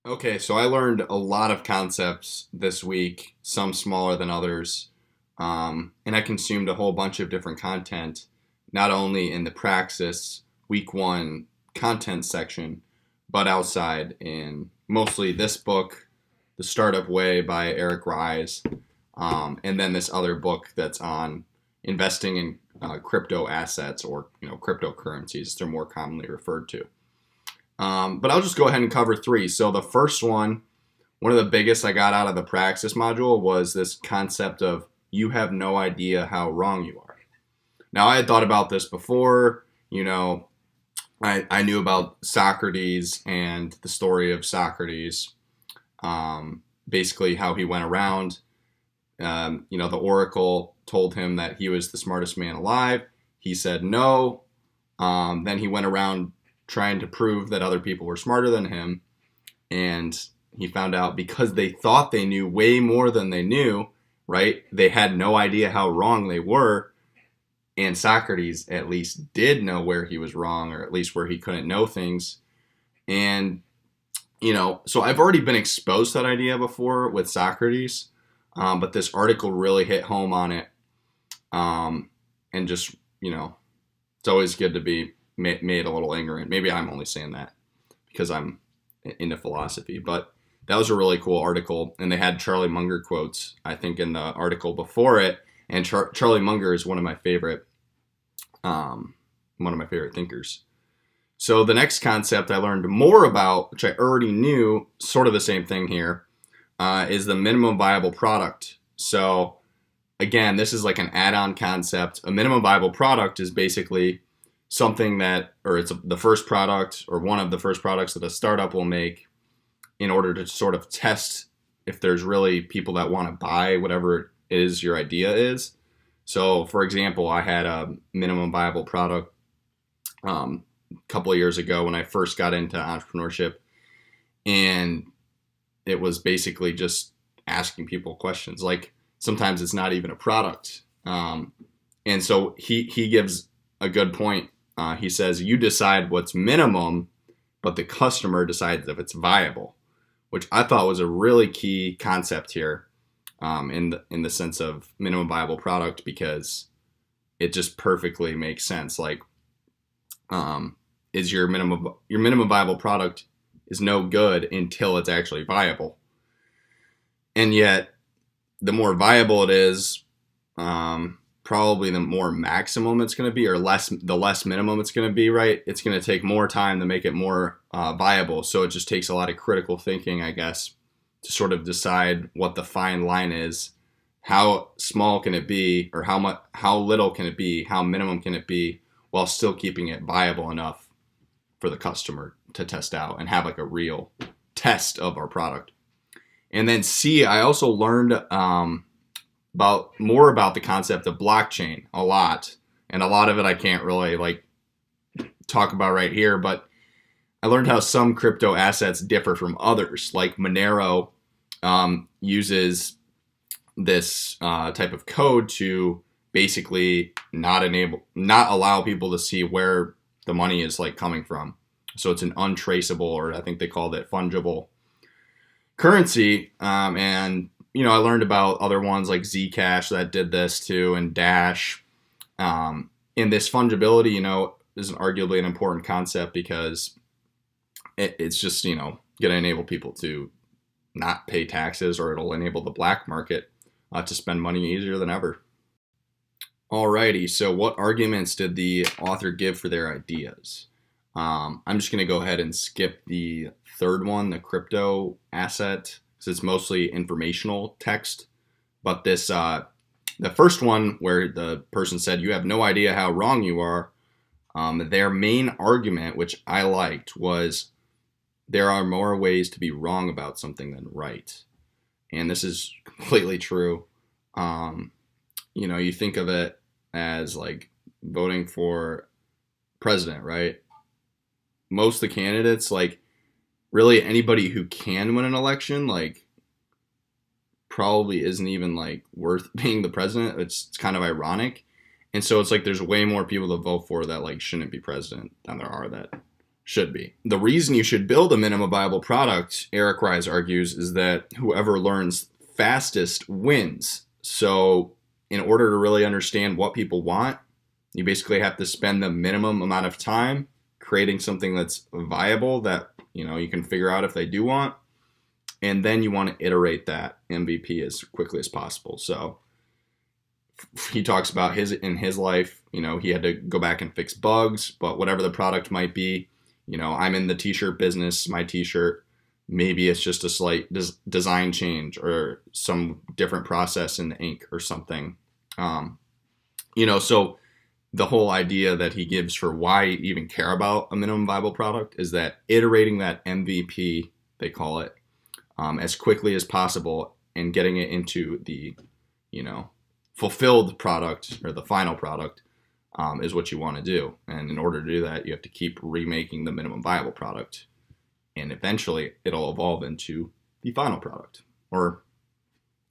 Okay, so I learned a lot of concepts this week, some smaller than others, and I consumed a whole bunch of different content, not only in the Praxis week one content section, but outside in mostly this book, The Startup Way by Eric Ries, and then this other book that's on investing in crypto assets or cryptocurrencies, as they're more commonly referred to. But I'll just go ahead and cover three. So the first one of the biggest I got out of the Praxis module was this concept of you have no idea how wrong you are. Now, I had thought about this before. I knew about Socrates and the story of Socrates, basically how he went around. The oracle told him that he was the smartest man alive. He said no. Then he went around trying to prove that other people were smarter than him. And he found out because they thought they knew way more than they knew, right? They had no idea how wrong they were. And Socrates at least did know where he was wrong, or at least where he couldn't know things. And, so I've already been exposed to that idea before with Socrates, but this article really hit home on it. And just, it's always good to be made a little ignorant. Maybe I'm only saying that because I'm into philosophy, but that was a really cool article. And they had Charlie Munger quotes, I think, in the article before it. And Charlie Munger is one of my favorite thinkers. So the next concept I learned more about, which I already knew, sort of the same thing here, is the minimum viable product. So again, this is like an add-on concept. A minimum viable product is basically something that, or it's the first product or one of the first products that a startup will make in order to sort of test if there's really people that want to buy whatever it is your idea is. So for example, I had a minimum viable product a couple of years ago when I first got into entrepreneurship, and it was basically just asking people questions. Like sometimes it's not even a product. And so he gives a good point. He says, you decide what's minimum, but the customer decides if it's viable, which I thought was a really key concept here, in the sense of minimum viable product, because it just perfectly makes sense. Like, is your minimum viable product is no good until it's actually viable, and yet the more viable it is, probably the more maximum it's going to be, or the less minimum it's going to be, right? It's going to take more time to make it more viable. So it just takes a lot of critical thinking, I guess, to sort of decide what the fine line is. How small can it be, or how little can it be? How minimum can it be, while still keeping it viable enough for the customer to test out and have like a real test of our product. And then C, I also learned more about the concept of blockchain a lot. And a lot of it I can't really talk about right here, but I learned how some crypto assets differ from others. Like Monero uses this type of code to basically not allow people to see where the money is coming from. So it's an untraceable, or I think they called it fungible currency. And I learned about other ones like Zcash that did this too, and Dash. And this fungibility, is arguably an important concept because it's just, going to enable people to not pay taxes, or it'll enable the black market to spend money easier than ever. Alrighty, so what arguments did the author give for their ideas? I'm just going to go ahead and skip the third one, the crypto asset, because it's mostly informational text. But this, the first one where the person said, you have no idea how wrong you are, their main argument, which I liked, was there are more ways to be wrong about something than right. And this is completely true. You think of it as like voting for president, right? Most of the candidates, really anybody who can win an election, probably isn't even worth being the president. It's kind of ironic. And so it's like there's way more people to vote for that like shouldn't be president than there are that should be. The reason you should build a minimum viable product, Eric Ries argues, is that whoever learns fastest wins. So in order to really understand what people want, you basically have to spend the minimum amount of time creating something that's viable that you can figure out if they do want, and then you want to iterate that MVP as quickly as possible. So he talks about in his life, he had to go back and fix bugs, but whatever the product might be, I'm in the t-shirt business, my t-shirt, maybe it's just a slight design change or some different process in the ink or something. So the whole idea that he gives for why you even care about a minimum viable product is that iterating that MVP, they call it, as quickly as possible and getting it into the, fulfilled product or the final product is what you want to do. And in order to do that, you have to keep remaking the minimum viable product. And eventually it'll evolve into the final product or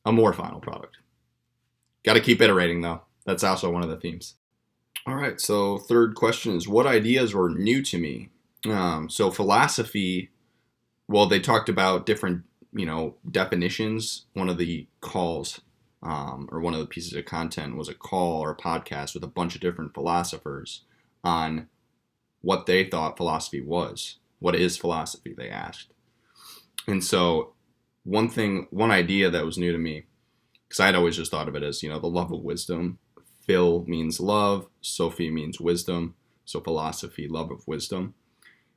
a more final product. Got to keep iterating though. That's also one of the themes. All right. So third question is, what ideas were new to me? So philosophy, well, they talked about different, definitions. One of the calls or one of the pieces of content was a call or a podcast with a bunch of different philosophers on what they thought philosophy was. What is philosophy, they asked. And so one idea that was new to me, because I'd always just thought of it as, the love of wisdom. Phil means love, Sophie means wisdom, so philosophy, love of wisdom.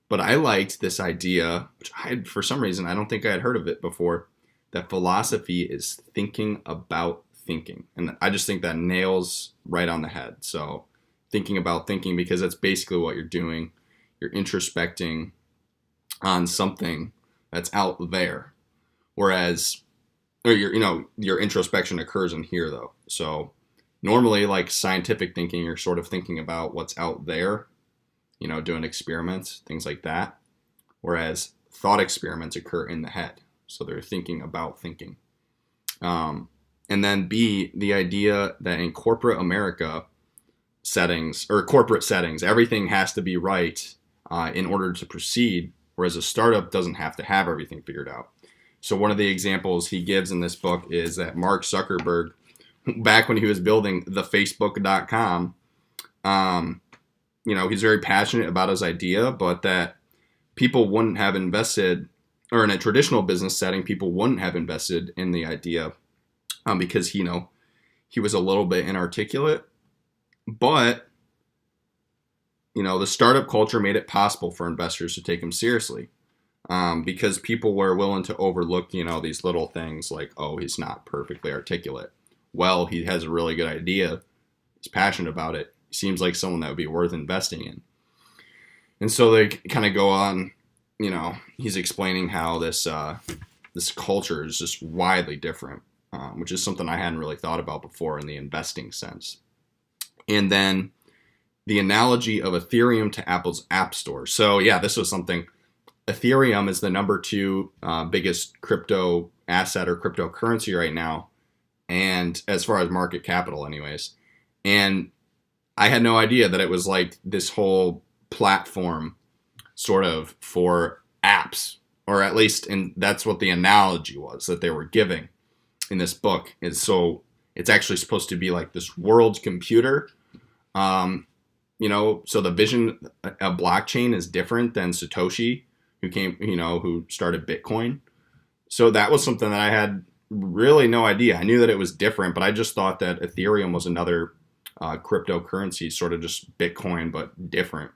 But I liked this idea, which for some reason, I don't think I had heard of it before, that philosophy is thinking about thinking. And I just think that nails right on the head. So thinking about thinking, because that's basically what you're doing. You're introspecting on something that's out there. Whereas, your introspection occurs in here though. So normally like scientific thinking, you're sort of thinking about what's out there, doing experiments, things like that. Whereas thought experiments occur in the head. So they're thinking about thinking. And then B, the idea that in corporate America settings, or corporate settings, everything has to be right in order to proceed, whereas a startup doesn't have to have everything figured out. So one of the examples he gives in this book is that Mark Zuckerberg, back when he was building the Facebook.com, he's very passionate about his idea, but that people wouldn't have invested, or in a traditional business setting, people wouldn't have invested in the idea because, he was a little bit inarticulate. But, the startup culture made it possible for investors to take him seriously because people were willing to overlook, these little things like, oh, he's not perfectly articulate. Well, he has a really good idea. He's passionate about it. He seems like someone that would be worth investing in. And so they kind of go on, he's explaining how this culture is just widely different, which is something I hadn't really thought about before in the investing sense. And then the analogy of Ethereum to Apple's App Store. So yeah, this was something. Ethereum is the number 2 biggest crypto asset or cryptocurrency right now. And as far as market capital anyways. And I had no idea that it was like this whole platform sort of for apps, or at least, and that's what the analogy was that they were giving in this book. Is so it's actually supposed to be like this world computer. So the vision of blockchain is different than Satoshi, who started Bitcoin. So that was something that I had really no idea. I knew that it was different, but I just thought that Ethereum was another cryptocurrency, sort of just Bitcoin, but different.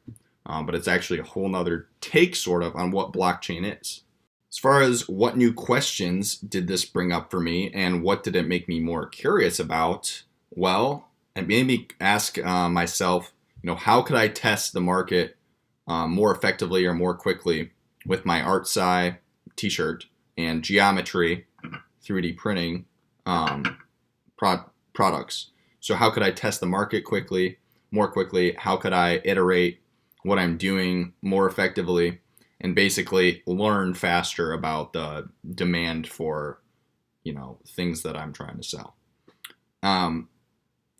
But it's actually a whole nother take sort of on what blockchain is. As far as what new questions did this bring up for me and what did it make me more curious about? Well, it made me ask myself, how could I test the market more effectively or more quickly with my ArtSci t-shirt and geometry 3D printing products? So how could I test the market more quickly? How could I iterate what I'm doing more effectively and basically learn faster about the demand for, things that I'm trying to sell? I'm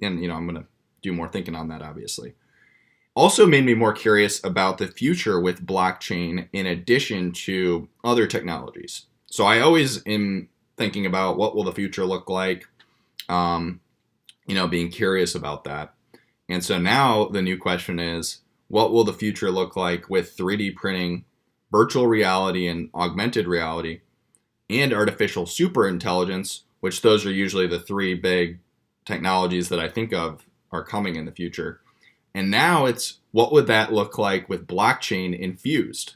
going to do more thinking on that, obviously. Also made me more curious about the future with blockchain in addition to other technologies. So I always am thinking about what will the future look like, being curious about that. And so now the new question is, what will the future look like with 3D printing, virtual reality and augmented reality, and artificial superintelligence, which those are usually the three big technologies that I think of are coming in the future. And now it's, what would that look like with blockchain infused?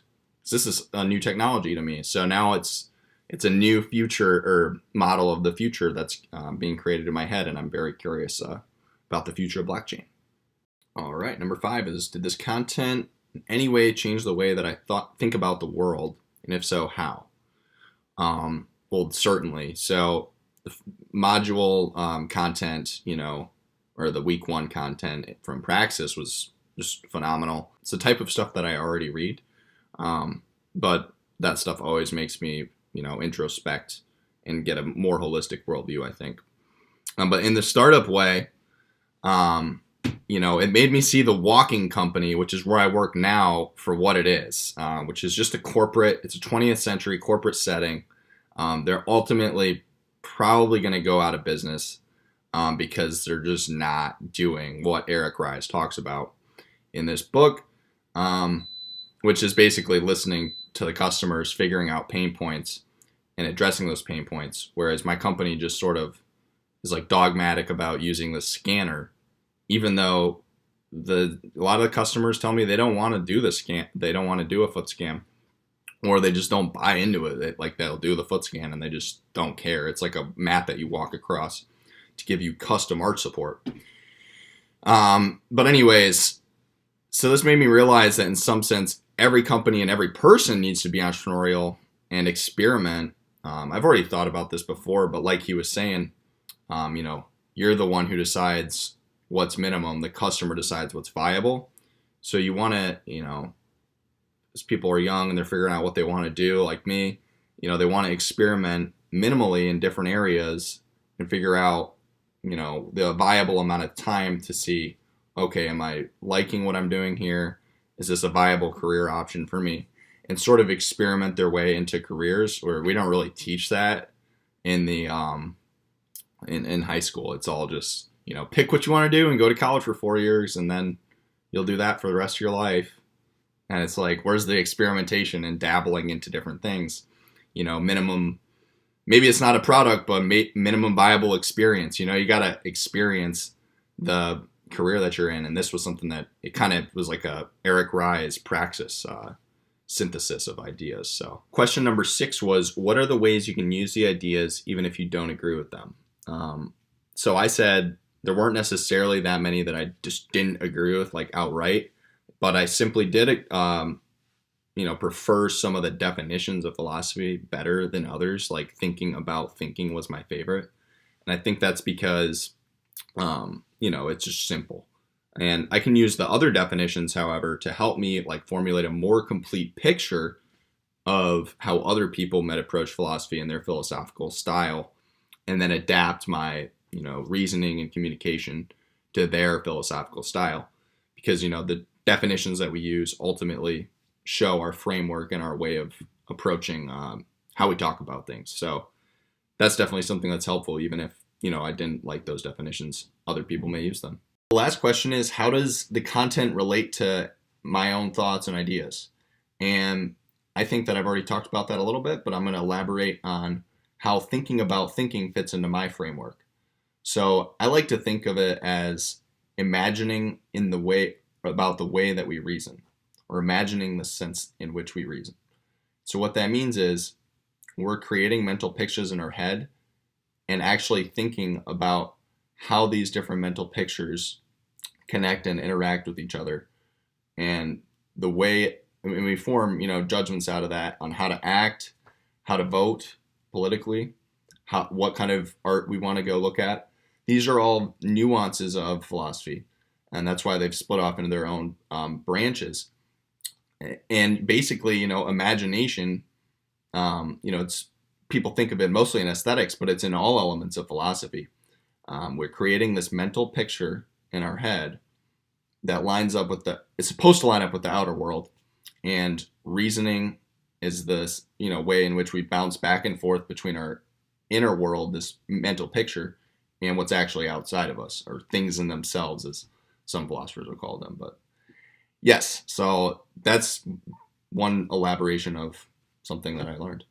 This is a new technology to me. So now it's a new future or model of the future that's being created in my head, and I'm very curious about the future of blockchain. All right, number 5 is, did this content in any way change the way that I think about the world, and if so, how? Well, certainly. So the module content, or the week 1 content from Praxis was just phenomenal. It's the type of stuff that I already read, but that stuff always makes me, introspect and get a more holistic worldview, I think. But in the startup way, it made me see the walking company, which is where I work now, for what it is, which is just it's a 20th century corporate setting. They're ultimately probably going to go out of business because they're just not doing what Eric Ries talks about in this book, which is basically listening to the customers, figuring out pain points, and addressing those pain points. Whereas my company just sort of is like dogmatic about using the scanner, even though a lot of the customers tell me they don't want to do the scan, they don't want to do a foot scan, or they just don't buy into it. They'll do the foot scan and they just don't care. It's like a mat that you walk across to give you custom art support. But anyways, so this made me realize that in some sense, every company and every person needs to be entrepreneurial and experiment. I've already thought about this before, but like he was saying, you're the one who decides what's minimum. The customer decides what's viable. So you want to, as people are young and they're figuring out what they want to do, like me, they want to experiment minimally in different areas and figure out, the viable amount of time to see, okay, am I liking what I'm doing here? Is this a viable career option for me? And sort of experiment their way into careers, where we don't really teach that in the in high school. It's all just, pick what you want to do and go to college for 4 years, and then you'll do that for the rest of your life. And it's like, where's the experimentation and dabbling into different things? Minimum, maybe it's not a product, but minimum viable experience. You got to experience the career that you're in. And this was something that it kind of was like a Eric Ries Praxis synthesis of ideas. So question number 6 was, what are the ways you can use the ideas even if you don't agree with them? So I said there weren't necessarily that many that I just didn't agree with, like outright, but I simply did, prefer some of the definitions of philosophy better than others. Like thinking about thinking was my favorite. And I think that's because, it's just simple. And I can use the other definitions, however, to help me formulate a more complete picture of how other people might approach philosophy in their philosophical style, and then adapt my, reasoning and communication to their philosophical style. Because, the definitions that we use ultimately show our framework and our way of approaching how we talk about things. So that's definitely something that's helpful, even if, I didn't like those definitions. Other people may use them. The last question is, how does the content relate to my own thoughts and ideas? And I think that I've already talked about that a little bit, but I'm going to elaborate on how thinking about thinking fits into my framework. So I like to think of it as imagining about the way that we reason, or imagining the sense in which we reason. So what that means is we're creating mental pictures in our head and actually thinking about how these different mental pictures connect and interact with each other, and the way we form, judgments out of that on how to act, how to vote politically, what kind of art we want to go look at. These are all nuances of philosophy, and that's why they've split off into their own branches. And basically, imagination, it's, people think of it mostly in aesthetics, but it's in all elements of philosophy. We're creating this mental picture in our head that lines up with it's supposed to line up with the outer world. And reasoning is this, way in which we bounce back and forth between our inner world, this mental picture, and what's actually outside of us, or things in themselves, as some philosophers would call them. But yes, so that's one elaboration of something that I learned.